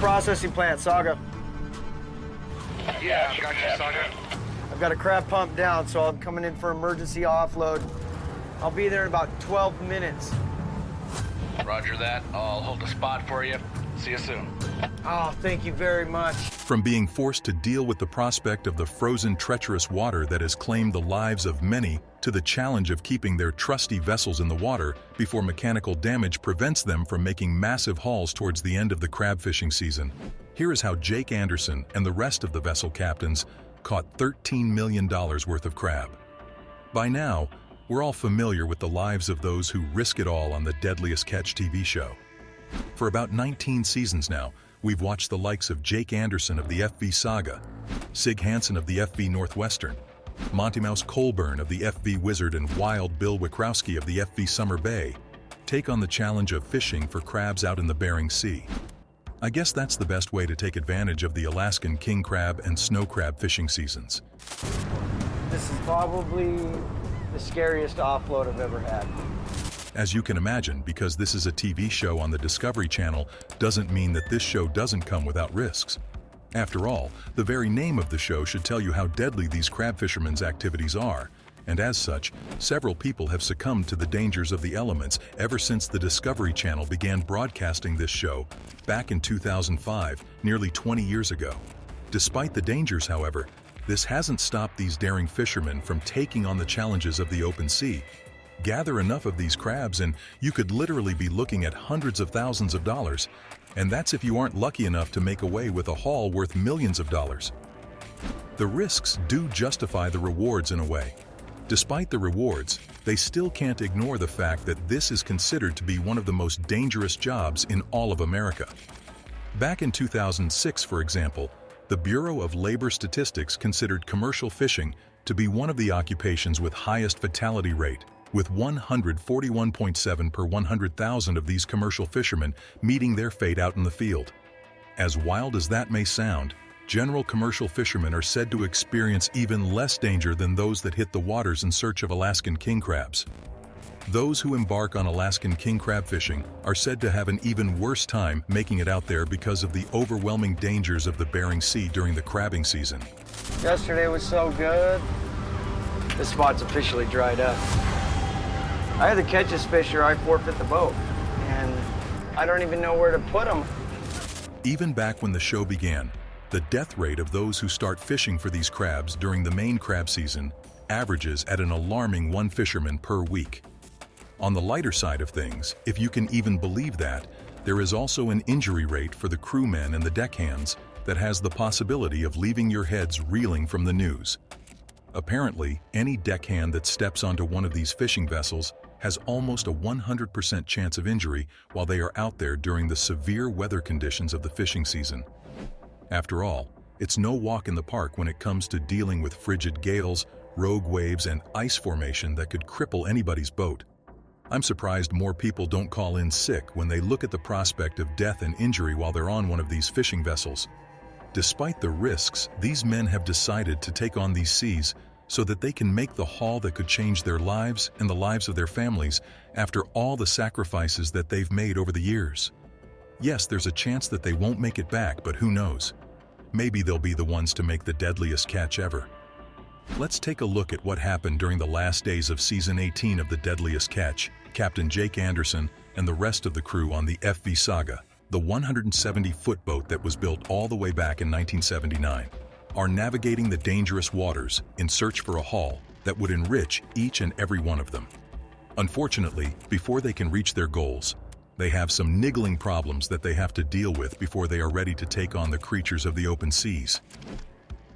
processing plant, Saga. Yeah, got you, Saga. I've got a crab pump down, so I'm coming in for emergency offload. I'll be there in about 12 minutes. Roger that. I'll hold the spot for you. See you soon. Oh, thank you very much. From being forced to deal with the prospect of the frozen, treacherous water that has claimed the lives of many, to the challenge of keeping their trusty vessels in the water before mechanical damage prevents them from making massive hauls towards the end of the crab fishing season. Here is how Jake Anderson and the rest of the vessel captains caught $13 million worth of crab. By now, we're all familiar with the lives of those who risk it all on the Deadliest Catch TV show. For about 19 seasons now, we've watched the likes of Jake Anderson of the FV Saga, Sig Hansen of the FV Northwestern, Monty Mouse Colburn of the FV Wizard, and Wild Bill Wikrowski of the FV Summer Bay take on the challenge of fishing for crabs out in the Bering Sea. I guess that's the best way to take advantage of the Alaskan king crab and snow crab fishing seasons. This is probably the scariest offload I've ever had. As you can imagine, because this is a TV show on the Discovery Channel doesn't mean that this show doesn't come without risks. After all, the very name of the show should tell you how deadly these crab fishermen's activities are, and as such, several people have succumbed to the dangers of the elements ever since the Discovery Channel began broadcasting this show back in 2005, nearly 20 years ago. Despite the dangers, however, this hasn't stopped these daring fishermen from taking on the challenges of the open sea. Gather enough of these crabs and you could literally be looking at hundreds of thousands of dollars, and that's if you aren't lucky enough to make away with a haul worth millions of dollars. The risks do justify the rewards in a way. Despite the rewards, they still can't ignore the fact that this is considered to be one of the most dangerous jobs in all of America. Back in 2006, for example, the Bureau of Labor Statistics considered commercial fishing to be one of the occupations with highest fatality rate, with 141.7 per 100,000 of these commercial fishermen meeting their fate out in the field. As wild as that may sound, general commercial fishermen are said to experience even less danger than those that hit the waters in search of Alaskan king crabs. Those who embark on Alaskan king crab fishing are said to have an even worse time making it out there because of the overwhelming dangers of the Bering Sea during the crabbing season. Yesterday was so good. This spot's officially dried up. I had to catch this fish or I forfeit the boat, and I don't even know where to put them. Even back when the show began, the death rate of those who start fishing for these crabs during the main crab season averages at an alarming 1 fisherman per week. On the lighter side of things, if you can even believe that, there is also an injury rate for the crewmen and the deckhands that has the possibility of leaving your heads reeling from the news. Apparently, any deckhand that steps onto one of these fishing vessels has almost a 100% chance of injury while they are out there during the severe weather conditions of the fishing season. After all, it's no walk in the park when it comes to dealing with frigid gales, rogue waves, and ice formation that could cripple anybody's boat. I'm surprised more people don't call in sick when they look at the prospect of death and injury while they're on one of these fishing vessels. Despite the risks, these men have decided to take on these seas so that they can make the haul that could change their lives and the lives of their families after all the sacrifices that they've made over the years. Yes, there's a chance that they won't make it back, but who knows? Maybe they'll be the ones to make the deadliest catch ever. Let's take a look at what happened during the last days of Season 18 of The Deadliest Catch. Captain Jake Anderson and the rest of the crew on the FV Saga, the 170-foot boat that was built all the way back in 1979, are navigating the dangerous waters in search for a haul that would enrich each and every one of them. Unfortunately, before they can reach their goals, they have some niggling problems that they have to deal with before they are ready to take on the creatures of the open seas.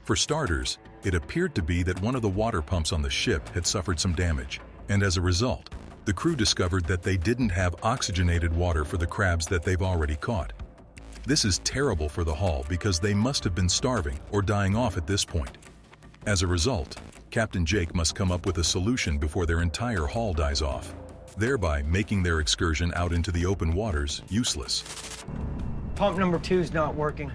For starters, it appeared to be that one of the water pumps on the ship had suffered some damage, and as a result, the crew discovered that they didn't have oxygenated water for the crabs that they've already caught. This is terrible for the haul because they must have been starving or dying off at this point. As a result, Captain Jake must come up with a solution before their entire haul dies off, thereby making their excursion out into the open waters useless. Pump number 2's not working.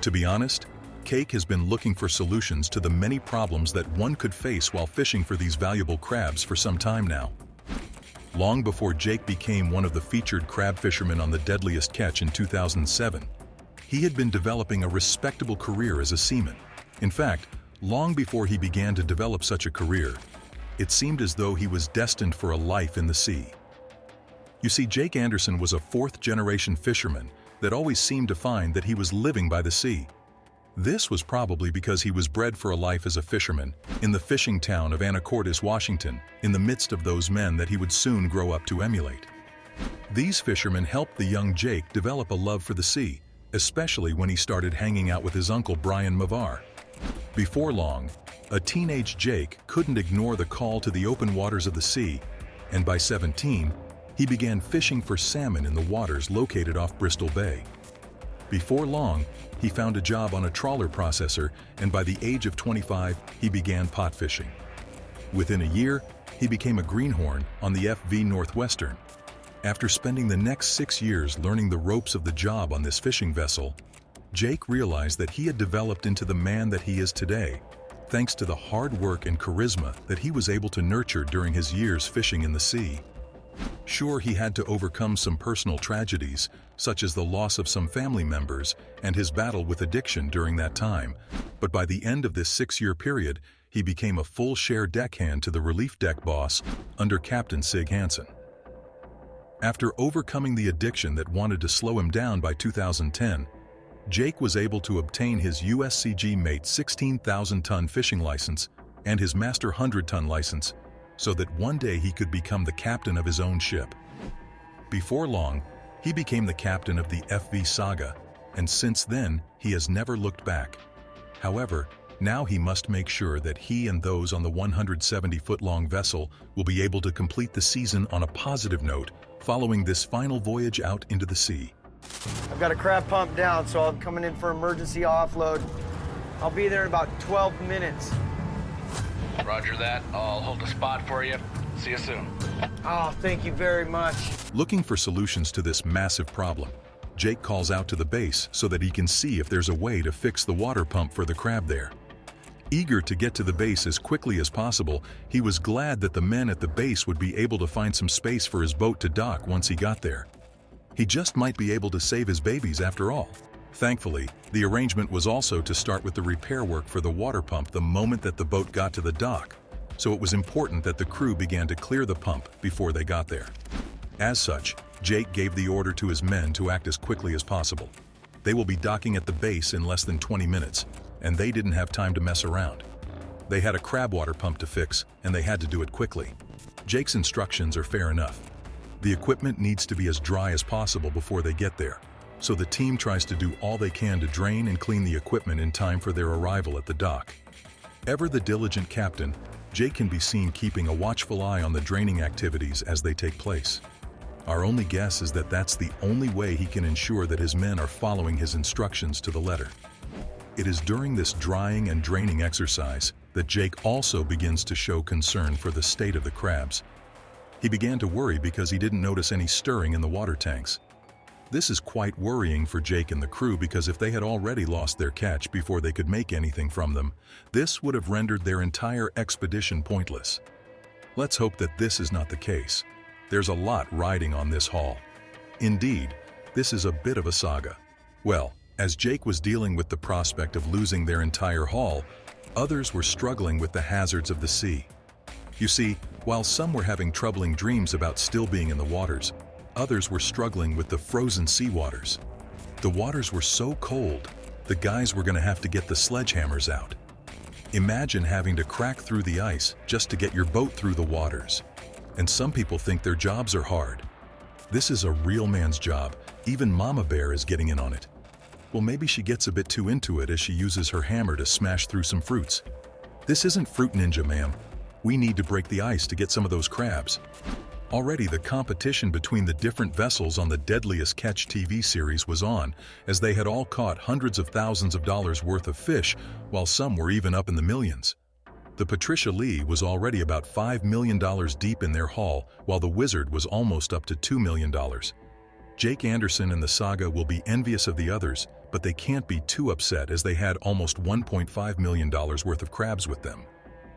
To be honest, Cake has been looking for solutions to the many problems that one could face while fishing for these valuable crabs for some time now. Long before Jake became one of the featured crab fishermen on The Deadliest Catch in 2007, he had been developing a respectable career as a seaman. In fact, long before he began to develop such a career, it seemed as though he was destined for a life in the sea. You see, Jake Anderson was a fourth-generation fisherman that always seemed to find that he was living by the sea. This was probably because he was bred for a life as a fisherman in the fishing town of Anacortes, Washington, in the midst of those men that he would soon grow up to emulate. These fishermen helped the young Jake develop a love for the sea, especially when he started hanging out with his uncle Brian Mavar. Before long, a teenage Jake couldn't ignore the call to the open waters of the sea, and by 17, he began fishing for salmon in the waters located off Bristol Bay. Before long, he found a job on a trawler processor, and by the age of 25, he began pot fishing. Within a year, he became a greenhorn on the FV Northwestern. After spending the next 6 years learning the ropes of the job on this fishing vessel, Jake realized that he had developed into the man that he is today, thanks to the hard work and charisma that he was able to nurture during his years fishing in the sea. Sure, he had to overcome some personal tragedies, such as the loss of some family members and his battle with addiction during that time, but by the end of this 6-year period, he became a full-share deckhand to the relief deck boss under Captain Sig Hansen. After overcoming the addiction that wanted to slow him down by 2010, Jake was able to obtain his USCG Mate 16,000-ton fishing license and his Master 100-ton license, so that one day he could become the captain of his own ship. Before long, he became the captain of the FV Saga, and since then, he has never looked back. However, now he must make sure that he and those on the 170-foot-long vessel will be able to complete the season on a positive note following this final voyage out into the sea. I've got a crab pump down, so I'm coming in for emergency offload. I'll be there in about 12 minutes. Roger that. I'll hold a spot for you. See you soon. Oh, thank you very much. Looking for solutions to this massive problem, Jake calls out to the base so that he can see if there's a way to fix the water pump for the crab there. Eager to get to the base as quickly as possible, he was glad that the men at the base would be able to find some space for his boat to dock once he got there. He just might be able to save his babies after all. Thankfully, the arrangement was also to start with the repair work for the water pump the moment that the boat got to the dock, so it was important that the crew began to clear the pump before they got there. As such, Jake gave the order to his men to act as quickly as possible. They will be docking at the base in less than 20 minutes, and they didn't have time to mess around. They had a crab water pump to fix, and they had to do it quickly. Jake's instructions are fair enough. The equipment needs to be as dry as possible before they get there, so the team tries to do all they can to drain and clean the equipment in time for their arrival at the dock. Ever the diligent captain, Jake can be seen keeping a watchful eye on the draining activities as they take place. Our only guess is that that's the only way he can ensure that his men are following his instructions to the letter. It is during this drying and draining exercise that Jake also begins to show concern for the state of the crabs. He began to worry because he didn't notice any stirring in the water tanks. This is quite worrying for Jake and the crew because if they had already lost their catch before they could make anything from them, this would have rendered their entire expedition pointless. Let's hope that this is not the case. There's a lot riding on this haul. Indeed, this is a bit of a saga. Well, as Jake was dealing with the prospect of losing their entire haul, others were struggling with the hazards of the sea. You see, while some were having troubling dreams about still being in the waters, others were struggling with the frozen sea waters. The waters were so cold, the guys were going to have to get the sledgehammers out. Imagine having to crack through the ice just to get your boat through the waters. And some people think their jobs are hard. This is a real man's job. Even Mama Bear is getting in on it. Well, maybe she gets a bit too into it as she uses her hammer to smash through some fruits. This isn't Fruit Ninja, ma'am. We need to break the ice to get some of those crabs. Already the competition between the different vessels on the Deadliest Catch TV series was on, as they had all caught hundreds of thousands of dollars worth of fish, while some were even up in the millions. The Patricia Lee was already about $5 million deep in their haul, while the Wizard was almost up to $2 million. Jake Anderson and the Saga will be envious of the others, but they can't be too upset as they had almost $1.5 million worth of crabs with them.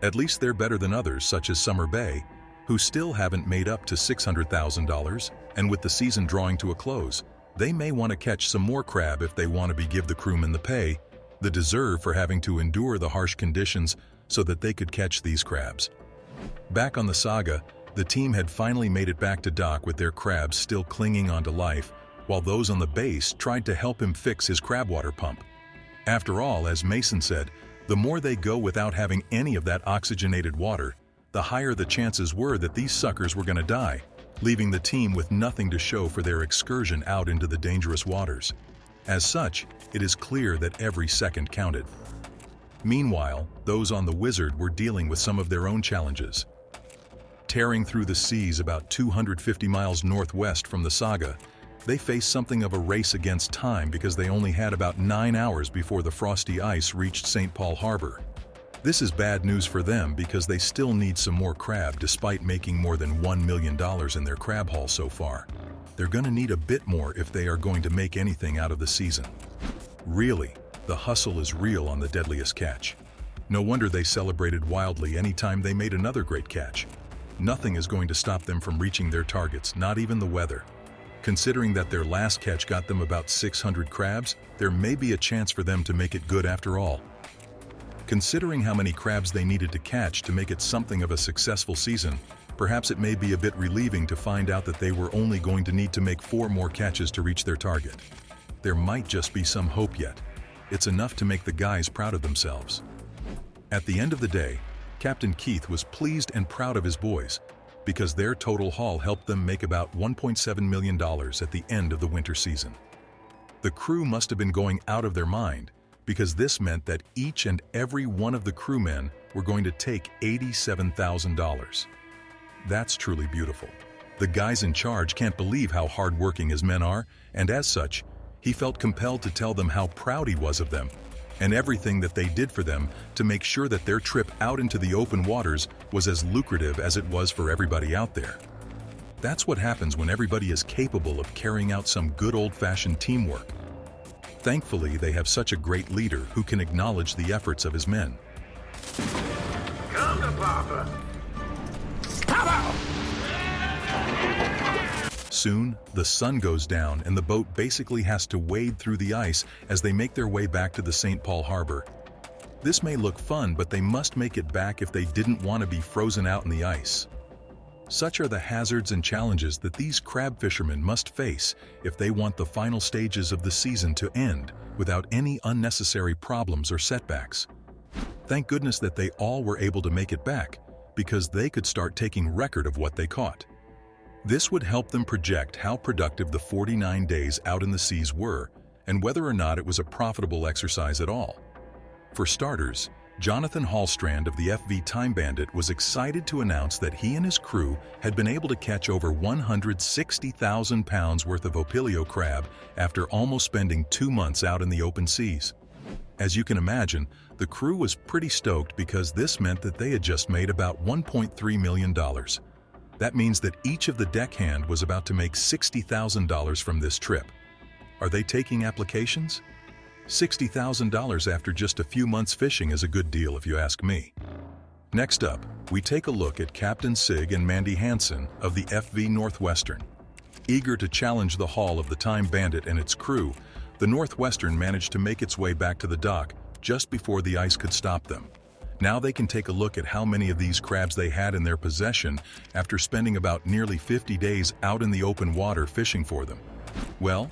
At least they're better than others such as Summer Bay, who still haven't made up to $600,000, and with the season drawing to a close, they may want to catch some more crab if they want to give the crewmen the pay they deserve for having to endure the harsh conditions so that they could catch these crabs. Back on the Saga, the team had finally made it back to dock with their crabs still clinging onto life, while those on the base tried to help him fix his crab water pump. After all, as Mason said, the more they go without having any of that oxygenated water, the higher the chances were that these suckers were going to die, leaving the team with nothing to show for their excursion out into the dangerous waters. As such, it is clear that every second counted. Meanwhile, those on the Wizard were dealing with some of their own challenges. Tearing through the seas about 250 miles northwest from the Saga, they faced something of a race against time because they only had about 9 hours before the frosty ice reached St. Paul Harbor. This is bad news for them because they still need some more crab despite making more than $1 million in their crab haul so far. They're going to need a bit more if they are going to make anything out of the season. Really, the hustle is real on the deadliest catch. No wonder they celebrated wildly anytime they made another great catch. Nothing is going to stop them from reaching their targets, not even the weather. Considering that their last catch got them about 600 crabs, there may be a chance for them to make it good after all. Considering how many crabs they needed to catch to make it something of a successful season, perhaps it may be a bit relieving to find out that they were only going to need to make 4 more catches to reach their target. There might just be some hope yet. It's enough to make the guys proud of themselves. At the end of the day, Captain Keith was pleased and proud of his boys, because their total haul helped them make about $1.7 million at the end of the winter season. The crew must have been going out of their mind, because this meant that each and every one of the crewmen were going to take $87,000. That's truly beautiful. The guys in charge can't believe how hardworking his men are, and as such, he felt compelled to tell them how proud he was of them and everything that they did for them to make sure that their trip out into the open waters was as lucrative as it was for everybody out there. That's what happens when everybody is capable of carrying out some good old-fashioned teamwork. Thankfully, they have such a great leader who can acknowledge the efforts of his men. Come to Papa! Papa! Soon, the sun goes down and the boat basically has to wade through the ice as they make their way back to the St. Paul Harbor. This may look fun, but they must make it back if they didn't want to be frozen out in the ice. Such are the hazards and challenges that these crab fishermen must face if they want the final stages of the season to end without any unnecessary problems or setbacks. Thank goodness that they all were able to make it back, because they could start taking record of what they caught. This would help them project how productive the 49 days out in the seas were and whether or not it was a profitable exercise at all. For starters, Jonathan Hallstrand of the FV Time Bandit was excited to announce that he and his crew had been able to catch over 160,000 pounds worth of opilio crab after almost spending 2 months out in the open seas. As you can imagine, the crew was pretty stoked because this meant that they had just made about $1.3 million. That means that each of the deckhand was about to make $60,000 from this trip. Are they taking applications? $60,000 after just a few months fishing is a good deal if you ask me. Next up, we take a look at Captain Sig and Mandy Hansen of the FV Northwestern. Eager to challenge the haul of the Time Bandit and its crew, the Northwestern managed to make its way back to the dock just before the ice could stop them. Now they can take a look at how many of these crabs they had in their possession after spending about nearly 50 days out in the open water fishing for them. Well,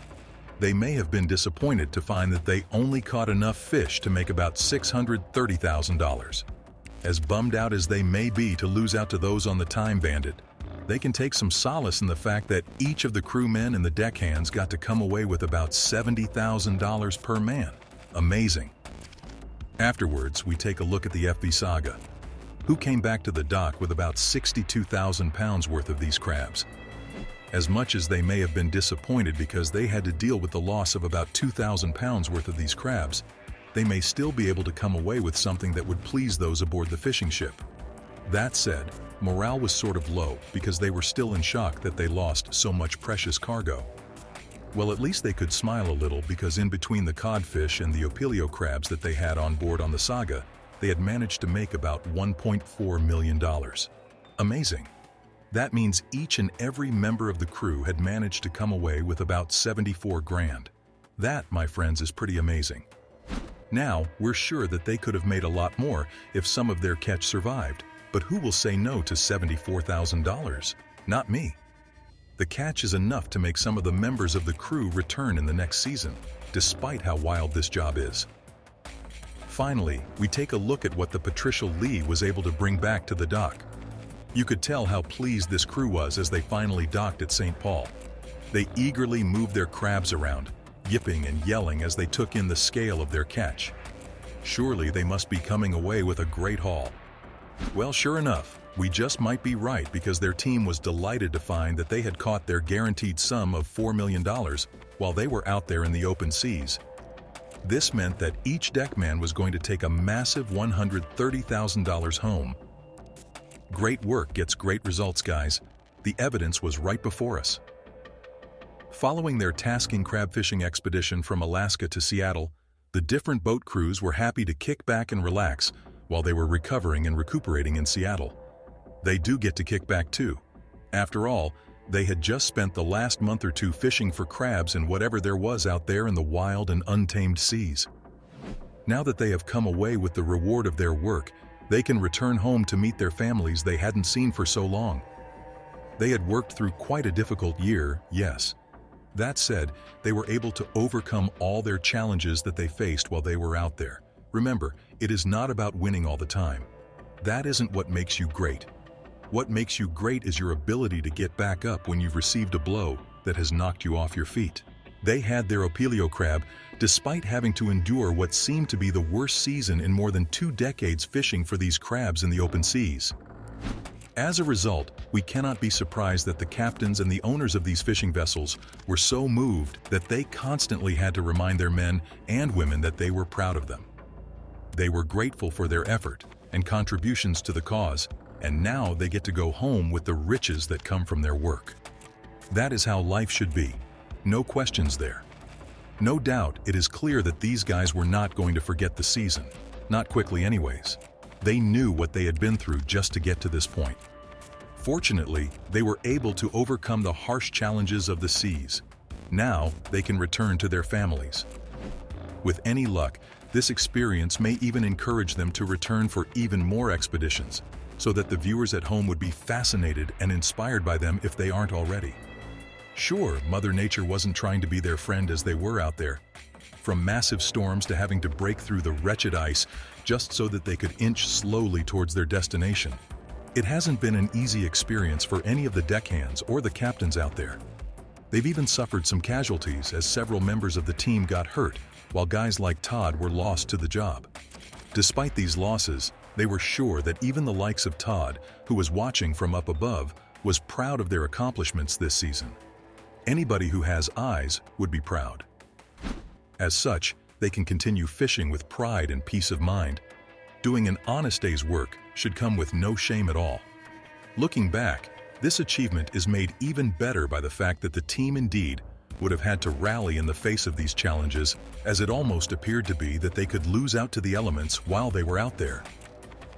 they may have been disappointed to find that they only caught enough fish to make about $630,000. As bummed out as they may be to lose out to those on the Time Bandit, they can take some solace in the fact that each of the crewmen and the deckhands got to come away with about $70,000 per man. Amazing. Afterwards, we take a look at the FV Saga, who came back to the dock with about 62,000 pounds worth of these crabs. As much as they may have been disappointed because they had to deal with the loss of about 2,000 pounds worth of these crabs, they may still be able to come away with something that would please those aboard the fishing ship. That said, morale was sort of low because they were still in shock that they lost so much precious cargo. Well, at least they could smile a little because in between the codfish and the opilio crabs that they had on board on the Saga, they had managed to make about $1.4 million. Amazing. That means each and every member of the crew had managed to come away with about 74 grand. That, my friends, is pretty amazing. Now, we're sure that they could have made a lot more if some of their catch survived, but who will say no to $74,000? Not me. The catch is enough to make some of the members of the crew return in the next season, despite how wild this job is. Finally, we take a look at what the Patricia Lee was able to bring back to the dock. You could tell how pleased this crew was as they finally docked at St. Paul. They eagerly moved their crabs around, yipping and yelling as they took in the scale of their catch. Surely they must be coming away with a great haul. Well, sure enough, we just might be right because their team was delighted to find that they had caught their guaranteed sum of $4 million while they were out there in the open seas. This meant that each deckman was going to take a massive $130,000 home. Great work gets great results, guys. The evidence was right before us. Following their tasking crab fishing expedition from Alaska to Seattle, the different boat crews were happy to kick back and relax while they were recovering and recuperating in Seattle. They do get to kick back too. After all, they had just spent the last month or two fishing for crabs and whatever there was out there in the wild and untamed seas. Now that they have come away with the reward of their work, they can return home to meet their families they hadn't seen for so long. They had worked through quite a difficult year, yes. That said, they were able to overcome all their challenges that they faced while they were out there. Remember, it is not about winning all the time. That isn't what makes you great. What makes you great is your ability to get back up when you've received a blow that has knocked you off your feet. They had their Opelio crab, despite having to endure what seemed to be the worst season in more than 2 decades fishing for these crabs in the open seas. As a result, we cannot be surprised that the captains and the owners of these fishing vessels were so moved that they constantly had to remind their men and women that they were proud of them. They were grateful for their effort and contributions to the cause, and now they get to go home with the riches that come from their work. That is how life should be. No questions there. No doubt, it is clear that these guys were not going to forget the season. Not quickly anyways. They knew what they had been through just to get to this point. Fortunately, they were able to overcome the harsh challenges of the seas. Now, they can return to their families. With any luck, this experience may even encourage them to return for even more expeditions, so that the viewers at home would be fascinated and inspired by them if they aren't already. Sure, Mother Nature wasn't trying to be their friend as they were out there. From massive storms to having to break through the wretched ice just so that they could inch slowly towards their destination. It hasn't been an easy experience for any of the deckhands or the captains out there. They've even suffered some casualties as several members of the team got hurt, while guys like Todd were lost to the job. Despite these losses, they were sure that even the likes of Todd, who was watching from up above, was proud of their accomplishments this season. Anybody who has eyes would be proud. As such, they can continue fishing with pride and peace of mind. Doing an honest day's work should come with no shame at all. Looking back, this achievement is made even better by the fact that the team indeed would have had to rally in the face of these challenges, as it almost appeared to be that they could lose out to the elements while they were out there.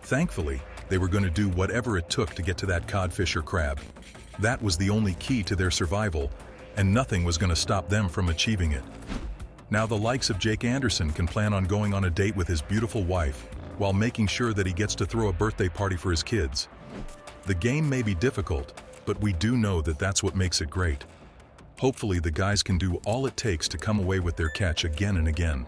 Thankfully, they were going to do whatever it took to get to that codfish or crab. That was the only key to their survival, and nothing was going to stop them from achieving it. Now the likes of Jake Anderson can plan on going on a date with his beautiful wife, while making sure that he gets to throw a birthday party for his kids. The game may be difficult, but we do know that that's what makes it great. Hopefully the guys can do all it takes to come away with their catch again and again.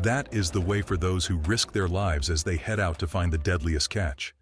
That is the way for those who risk their lives as they head out to find the deadliest catch.